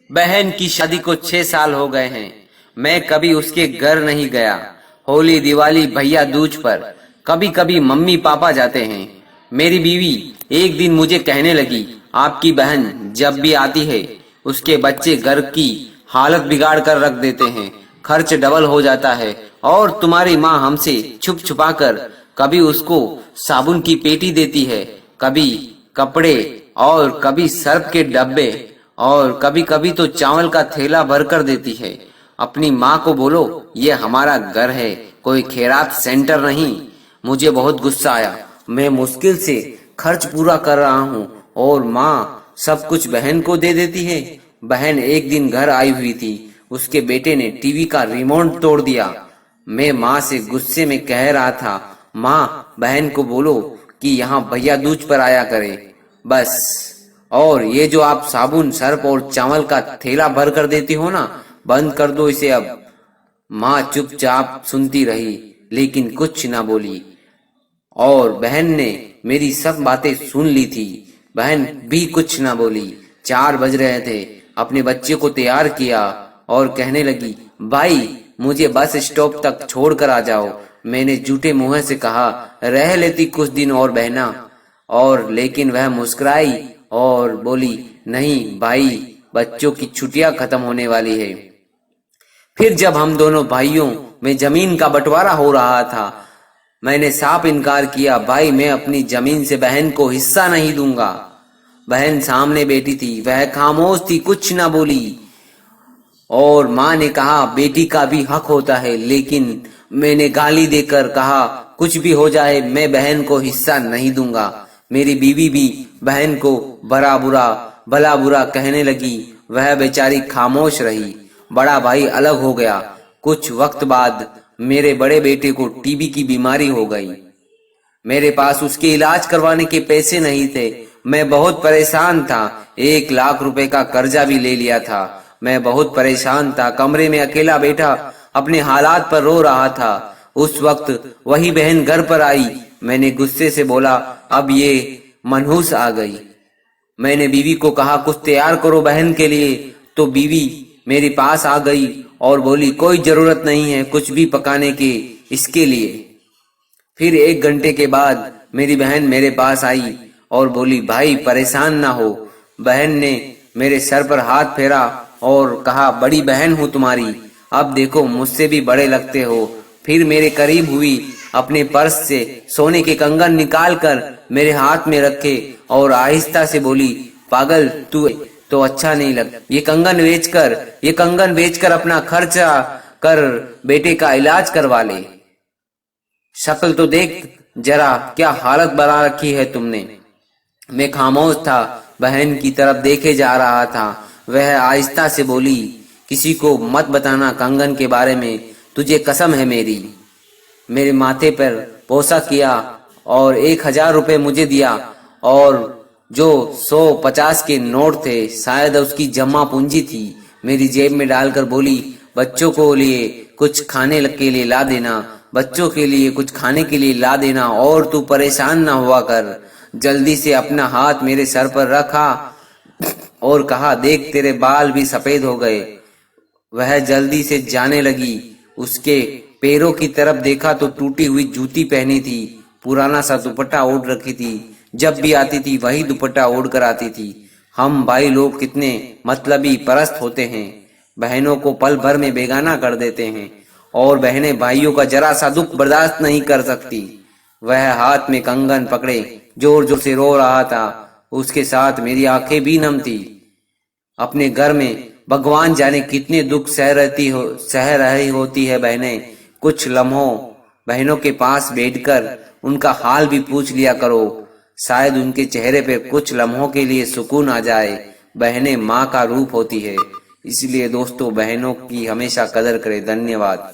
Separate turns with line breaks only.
बहन की शादी को 6 साल हो गए हैं। मैं कभी उसके घर नहीं गया। होली, दिवाली, भैया दूज पर कभी कभी मम्मी पापा जाते हैं। मेरी बीवी एक दिन मुझे कहने लगी, आपकी बहन जब भी आती है उसके बच्चे घर की हालत बिगाड़ कर रख देते हैं, खर्च डबल हो जाता है। और तुम्हारी माँ हमसे छुप छुपा कर कभी उसको साबुन की पेटी देती है, कभी कपड़े, और कभी सर्फ के डब्बे, और कभी कभी तो चावल का थैला भर कर देती है। अपनी माँ को बोलो ये हमारा घर है, कोई खैरात सेंटर नहीं। मुझे बहुत गुस्सा आया। मैं मुश्किल से खर्च पूरा कर रहा हूँ और माँ सब कुछ बहन को दे देती है। बहन एक दिन घर आई हुई थी। उसके बेटे ने टीवी का रिमोट तोड़ दिया। मैं माँ से गुस्से में कह रहा था, माँ बहन को बोलो कि यहाँ भैया दूज पर आया करे बस। और ये जो आप साबुन, सर्फ और चावल का थैला भर कर देती हो ना, बंद कर दो इसे अब। माँ चुपचाप सुनती रही लेकिन कुछ ना बोली। और बहन ने मेरी सब बातें सुन ली थी। बहन भी कुछ ना बोली। 4 बज रहे थे। अपने बच्चे को तैयार किया और कहने लगी, भाई मुझे बस स्टॉप तक छोड़ कर आ जाओ। मैंने झूठे मुंह से कहा, रह लेती कुछ दिन और बहना। और लेकिन वह मुस्कुराई और बोली, नहीं भाई, बच्चों की छुट्टियां खत्म होने वाली है। फिर जब हम दोनों भाइयों में जमीन का बंटवारा हो रहा था, मैंने साफ इनकार किया, भाई मैं अपनी जमीन से बहन को हिस्सा नहीं दूंगा। बहन सामने बैठी थी, वह खामोश थी, कुछ ना बोली। और माँ ने कहा, बेटी का भी हक होता है, लेकिन मैंने गाली देकर कहा, कुछ भी हो जाए मैं बहन को हिस्सा नहीं दूंगा। मेरी बीवी भी बहन को भला बुरा कहने लगी। वह बेचारी खामोश रही। बड़ा भाई अलग हो गया। कुछ वक्त बाद मेरे बड़े बेटे को टीबी की बीमारी हो गई। मेरे पास उसके इलाज करवाने के पैसे नहीं थे। मैं बहुत परेशान था। 1 लाख रुपए का कर्जा भी ले लिया था। मैं बहुत परेशान था। कमरे में अकेला बैठा अपने हालात पर रो रहा था। उस वक्त वही बहन घर पर आई। मैंने गुस्से से बोला, अब ये मनहूस आ गई। मैंने बीवी को कहा, कुछ तैयार करो बहन के लिए। तो बीवी मेरे पास आ गई और बोली, कोई जरूरत नहीं है कुछ भी पकाने की इसके लिए। फिर 1 घंटे के बाद मेरी बहन मेरे पास आई और बोली, भाई परेशान ना हो। बहन ने मेरे सर पर हाथ फेरा और कहा, बड़ी बहन हूँ तुम्हारी, अब देखो मुझसे भी बड़े लगते हो। फिर मेरे करीब हुई, अपने पर्स से सोने के कंगन निकाल कर मेरे हाथ में रखे और आहिस्ता से बोली, पागल तू तो अच्छा नहीं लग। ये कंगन बेचकर अपना खर्चा कर बेटे का इलाज करवा ले। शक्ल तो देख जरा, क्या हालत बना रखी है तुमने। मैं खामोश था, बहन की तरफ देखे जा रहा था। वह आहिस्ता से बोली, किसी को मत बताना कंगन के बारे में, तुझे कसम है मेरी। मेरे माथे पर पोसा किया और 1,000 रुपए मुझे दिया और जो 150 के नोट थे शायद उसकी जमा पूंजी थी, मेरी जेब में डालकर बोली, बच्चों को लिए कुछ खाने के लिए ला देना, बच्चों के लिए कुछ खाने के लिए ला देना, और तू परेशान ना हुआ कर। जल्दी से अपना हाथ मेरे सर पर रखा और कहा, देख तेरे बाल भी सफेद हो गए। वह जल्दी से जाने लगी। उसके पैरों की तरफ देखा तो टूटी हुई जूती पहनी थी, पुराना सा दुपट्टा ओढ़ रखी थी। जब भी आती थी वही दुपट्टा ओढ़ कर आती थी। हम भाई लोग कितने मतलबी परस्त होते हैं, बहनों को पल भर में बेगाना कर देते हैं और बहनें भाइयों का जरा सा दुख बर्दाश्त नहीं कर सकती। वह हाथ में कंगन पकड़े जोर जोर से रो रहा था। उसके साथ मेरी आंखें भी नम थी। अपने घर में भगवान जाने कितने दुख सह रही होती है बहनें। कुछ लम्हों बहनों के पास बैठकर उनका हाल भी पूछ लिया करो, शायद उनके चेहरे पे कुछ लम्हों के लिए सुकून आ जाए। बहनें माँ का रूप होती है, इसलिए दोस्तों बहनों की हमेशा कदर करें। धन्यवाद।